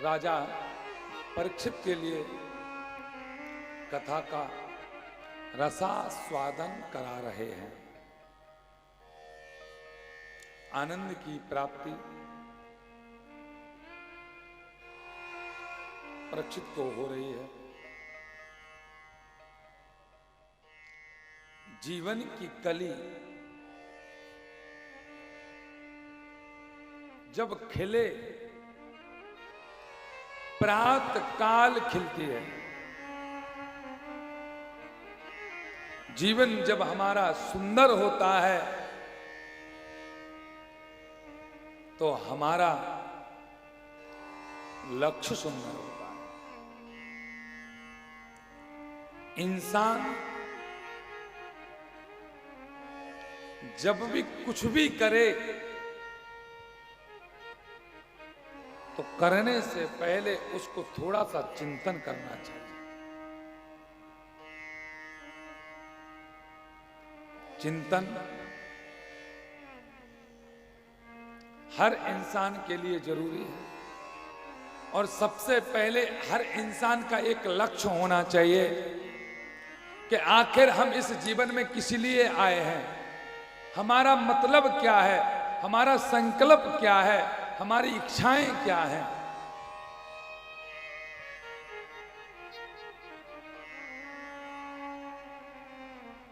राजा परीक्षित के लिए कथा का रसास्वादन करा रहे हैं। आनंद की प्राप्ति परीक्षित को हो रही है। जीवन की कली जब खिले, प्रात काल खिलती है। जीवन जब हमारा सुंदर होता है तो हमारा लक्ष्य सुंदर होता है। इंसान जब भी कुछ भी करे तो करने से पहले उसको थोड़ा सा चिंतन करना चाहिए। चिंतन हर इंसान के लिए जरूरी है और सबसे पहले हर इंसान का एक लक्ष्य होना चाहिए कि आखिर हम इस जीवन में किस लिए आए हैं, हमारा मतलब क्या है, हमारा संकल्प क्या है, हमारी इच्छाएं क्या हैं।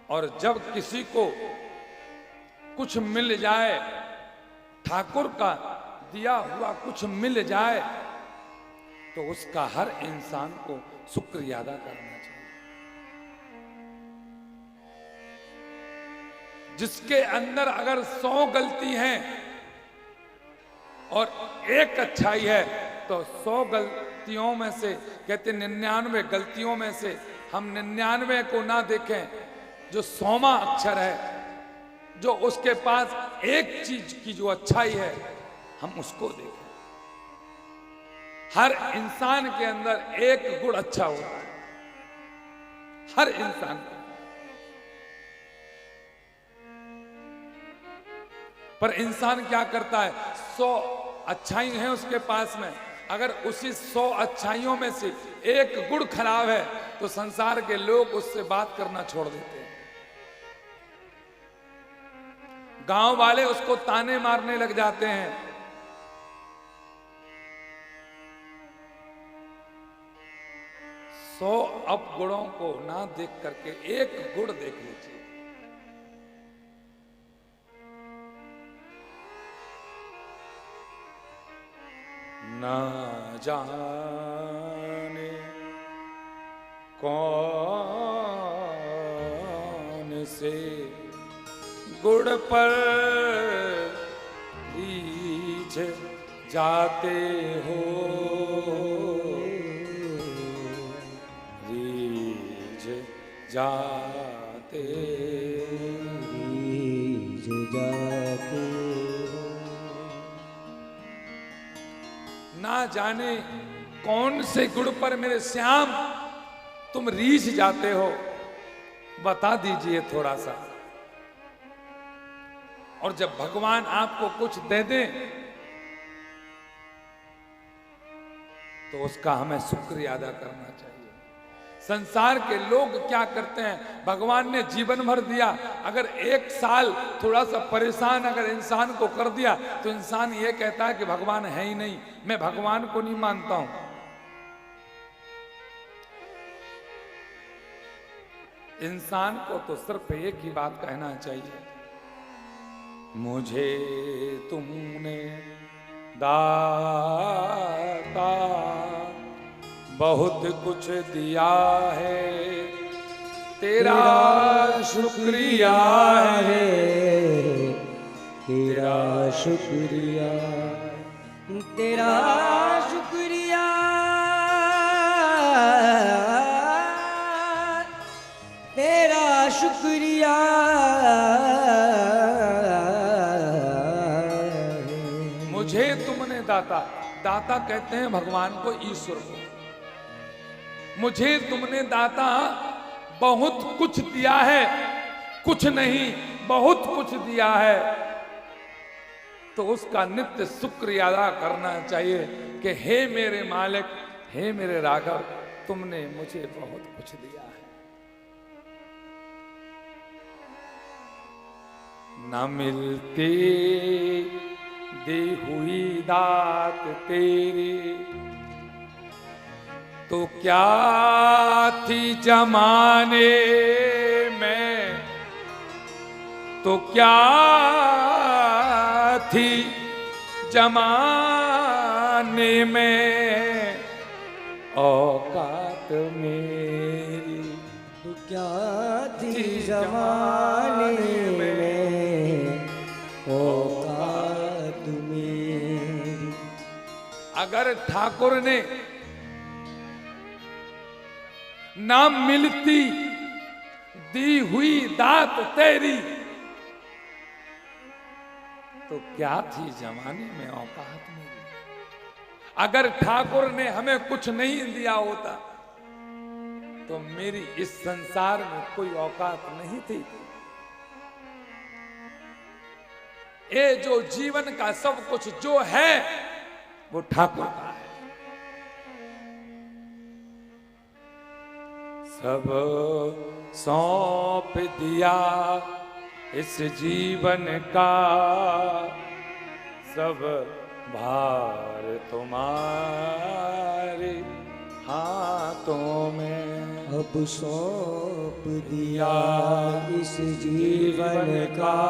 और जब किसी को कुछ मिल जाए, ठाकुर का दिया हुआ कुछ मिल जाए, तो उसका हर इंसान को शुक्रिया अदा करना चाहिए। जिसके अंदर अगर 100 गलती हैं और एक अच्छाई है तो 100 गलतियों में से, कहते 99 गलतियों में से हम 99 को ना देखें, जो 100वां अक्षर है, जो उसके पास एक चीज की जो अच्छाई है, हम उसको देखें। हर इंसान के अंदर एक गुण अच्छा होता है, हर इंसान का। पर इंसान क्या करता है, 100 अच्छाई है उसके पास में, अगर उसी 100 अच्छाइयों में से एक गुण खराब है तो संसार के लोग उससे बात करना छोड़ देते हैं। गांव वाले उसको ताने मारने लग जाते हैं। सौ अपगुणों को ना देख करके एक गुण देख लीजिए। ना जाने कौन से गुण पर रीझ जाते हो, रीझ जाते हो। ना जाने कौन से गुण पर मेरे श्याम तुम रीझ जाते हो, बता दीजिए थोड़ा सा। और जब भगवान आपको कुछ दे दें तो उसका हमें शुक्रिया अदा करना चाहिए। संसार के लोग क्या करते हैं, भगवान ने जीवन भर दिया, अगर एक साल थोड़ा सा परेशान अगर इंसान को कर दिया तो इंसान ये कहता है कि भगवान है ही नहीं, मैं भगवान को नहीं मानता हूं। इंसान को तो सिर्फ एक ही बात कहना चाहिए, मुझे तुमने दाता बहुत कुछ दिया है, तेरा शुक्रिया है, तेरा शुक्रिया, तेरा शुक्रिया, तेरा शुक्रिया। मुझे तुमने दाता, दाता कहते हैं भगवान को, ईश्वर को। मुझे तुमने दाता बहुत कुछ दिया है, कुछ नहीं बहुत कुछ दिया है। तो उसका नित्य शुक्रिया अदा करना चाहिए कि हे मेरे मालिक, हे मेरे राघव, तुमने मुझे बहुत कुछ दिया है। न मिलती दी हुई दात तेरी तो क्या थी जमाने में, तो क्या थी जमाने में औकात मेरी, तो क्या थी जमाने में औकात मेरी। अगर ठाकुर ने ना मिलती दी हुई दात तेरी तो क्या थी जमाने में औकात मेरी। अगर ठाकुर ने हमें कुछ नहीं दिया होता तो मेरी इस संसार में कोई औकात नहीं थी। ये जो जीवन का सब कुछ जो है वो ठाकुर का है। सब सौंप दिया इस जीवन का, सब भार तुम्हारे हाथों में। अब सौंप दिया इस जीवन का,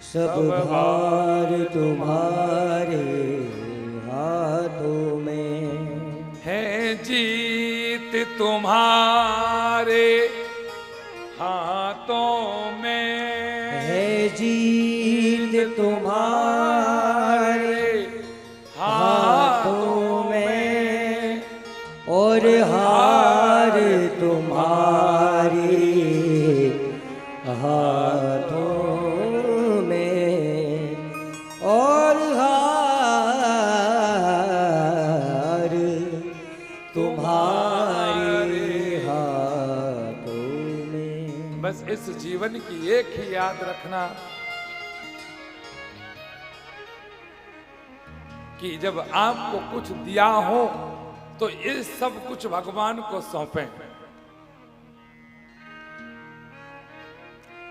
सब भार तुम्हारे हाथों में। है जीत तुम्हारे हाथों में, है जीत तुम्हारे हाथों में, और हार तुम्हारे हाथों में, और हार तुम्हारे हाथों में। बस इस जीवन की एक ही याद रखना कि जब आपको कुछ दिया हो तो ये सब कुछ भगवान को सौंपें।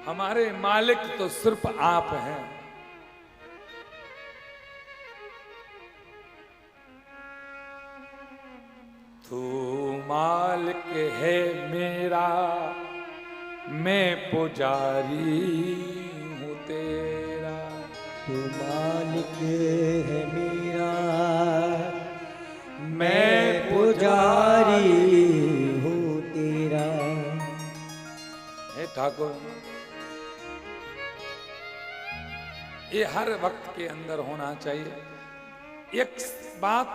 हमारे मालिक तो सिर्फ आप हैं। तू मालिक है मेरा, मैं पुजारी हूँ तेरा। तू मालिक है मेरा, मैं पुजारी हूँ तेरा। हे ठाकुर, ये हर वक्त के अंदर होना चाहिए। एक बात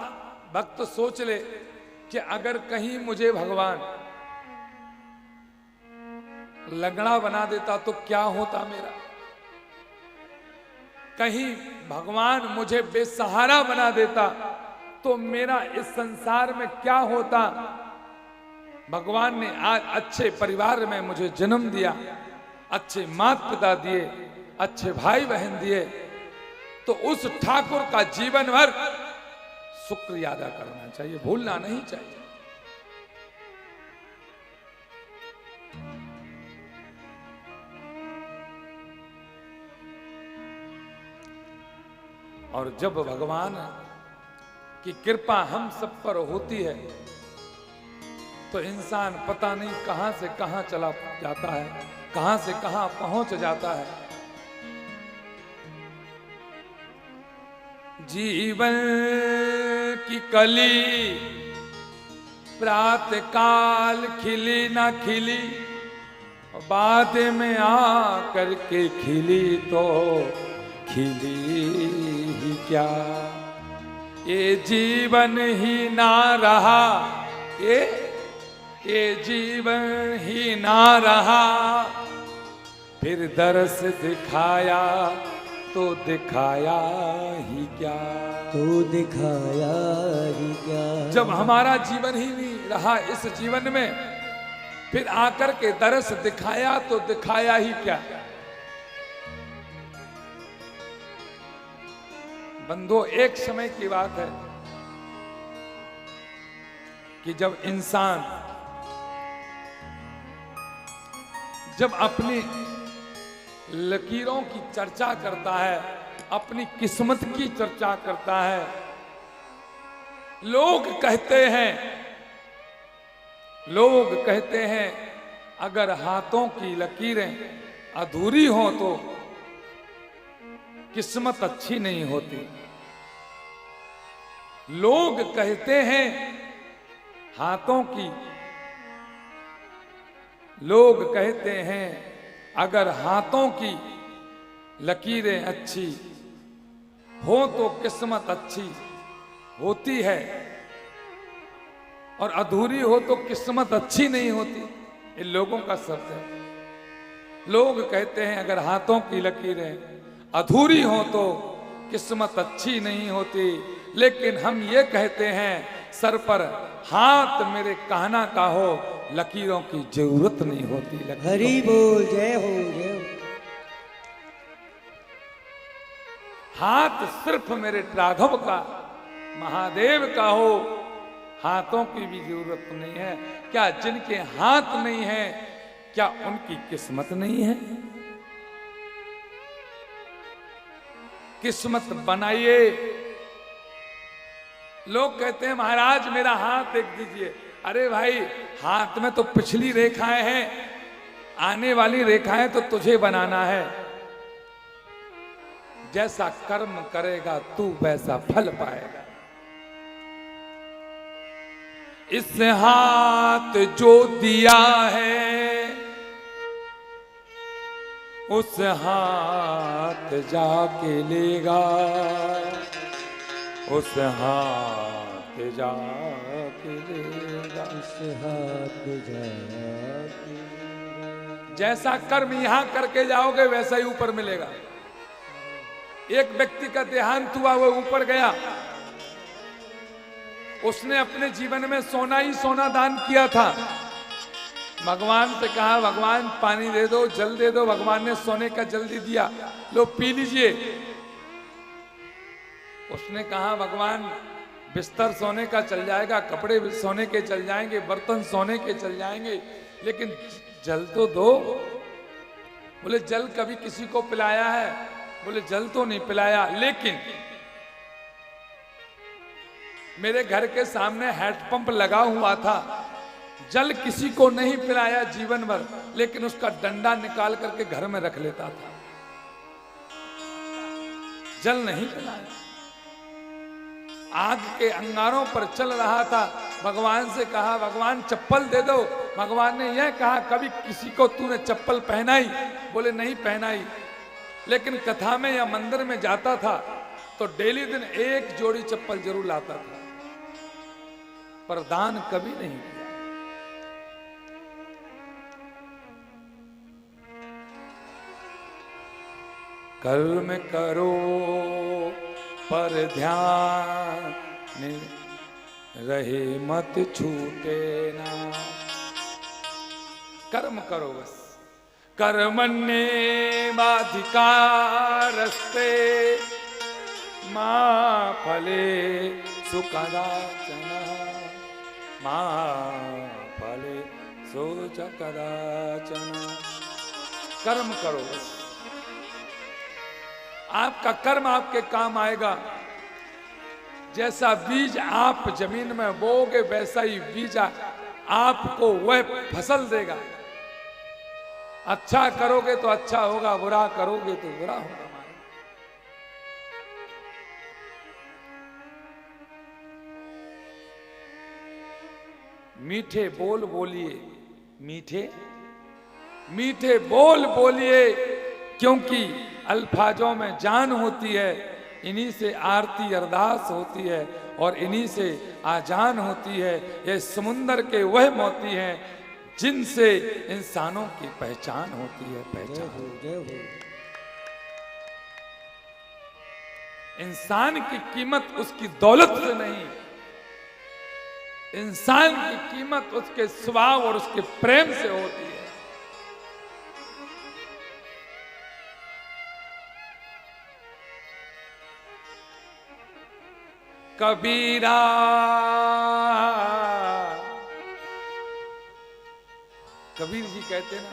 भक्त सोच ले कि अगर कहीं मुझे भगवान लंगड़ा बना देता तो क्या होता मेरा। कहीं भगवान मुझे बेसहारा बना देता तो मेरा इस संसार में क्या होता। भगवान ने आज अच्छे परिवार में मुझे जन्म दिया, अच्छे माता पिता दिए, अच्छे भाई बहन दिए, तो उस ठाकुर का जीवन भर शुक्रिया अदा करना चाहिए, भूलना नहीं चाहिए। और जब भगवान की कृपा हम सब पर होती है तो इंसान पता नहीं कहां से कहां चला जाता है, कहां से कहां पहुंच जाता है। जीवन की कली प्रातः काल खिली ना खिली, बाद में आकर के खिली तो खिली ही क्या। ये जीवन ही ना रहा, ये जीवन ही ना रहा, फिर दरस दिखाया तो दिखाया ही क्या। तो दिखाया ही क्या। जब हमारा जीवन ही नहीं रहा इस जीवन में, फिर आकर के दरस दिखाया तो दिखाया ही क्या। बंधो, एक समय की बात है कि जब इंसान जब अपनी लकीरों की चर्चा करता है, अपनी किस्मत की चर्चा करता है, लोग कहते हैं अगर हाथों की लकीरें अधूरी हो तो किस्मत अच्छी नहीं होती। लोग कहते हैं अगर हाथों की लकीरें अच्छी हो तो किस्मत अच्छी होती है, और अधूरी हो तो किस्मत अच्छी नहीं होती। ये लोगों का शब्द है। लोग कहते हैं अगर हाथों की लकीरें अधूरी हो तो किस्मत अच्छी नहीं होती, लेकिन हम ये कहते हैं सर पर हाथ मेरे कहना का हो, लकीरों की जरूरत नहीं होती। हरि बोल, जय हो जय हो। हाथ सिर्फ मेरे राघव का, महादेव का हो, हाथों की भी जरूरत नहीं है। क्या जिनके हाथ नहीं है, क्या उनकी किस्मत नहीं है? किस्मत बनाइए। लोग कहते हैं महाराज मेरा हाथ देख दीजिए। अरे भाई, हाथ में तो पिछली रेखाएं हैं, आने वाली रेखाएं तो तुझे बनाना है। जैसा कर्म करेगा तू वैसा फल पाएगा। इस हाथ जो दिया है उस हाथ जाके लेगा, उस हाथ जाके लेगा, उस हाथ जाके लेगा। जैसा कर्म यहां करके जाओगे वैसा ही ऊपर मिलेगा। एक व्यक्ति का देहांत हुआ, वो ऊपर गया, उसने अपने जीवन में सोना ही सोना दान किया था। भगवान से कहा भगवान पानी दे दो, जल दे दो। भगवान ने सोने का जल दे दिया, लो पी लीजिए। उसने कहा भगवान बिस्तर सोने का चल जाएगा, कपड़े सोने के चल जाएंगे, बर्तन सोने के चल जाएंगे, लेकिन जल तो दो। बोले जल कभी किसी को पिलाया है? बोले जल तो नहीं पिलाया, लेकिन मेरे घर के सामने हैंडपंप लगा हुआ था, जल किसी को नहीं पिलाया जीवन भर, लेकिन उसका डंडा निकाल करके घर में रख लेता था। जल नहीं पिलाया। आग के अंगारों पर चल रहा था, भगवान से कहा भगवान चप्पल दे दो। भगवान ने यह कहा कभी किसी को तूने चप्पल पहनाई? बोले नहीं पहनाई, लेकिन कथा में या मंदिर में जाता था तो डेली दिन एक जोड़ी चप्पल जरूर लाता था, पर दान कभी नहीं किया। कर्म करो पर ध्यान रहे मत छूटे ना। कर्म करो बस। कर्मण्येवाधिकारस्ते मां फले सुकदाचन, मां फले सुकदाचन। कर्म करो बस। आपका कर्म आपके काम आएगा। जैसा बीज आप जमीन में बोओगे वैसा ही बीज आपको वह फसल देगा। अच्छा करोगे तो अच्छा होगा, बुरा करोगे तो बुरा होगा। मीठे बोल बोलिए, मीठे बोल बोलिए, क्योंकि अल्फाजों में जान होती है। इन्हीं से आरती अरदास होती है और इन्हीं से आजान होती है। ये समुंदर के वह मोती हैं जिनसे इंसानों की पहचान होती है। पहचान। इंसान की कीमत उसकी दौलत से नहीं, इंसान की कीमत उसके स्वभाव और उसके प्रेम से होती है। कबीरा कबीर जी कहते ना,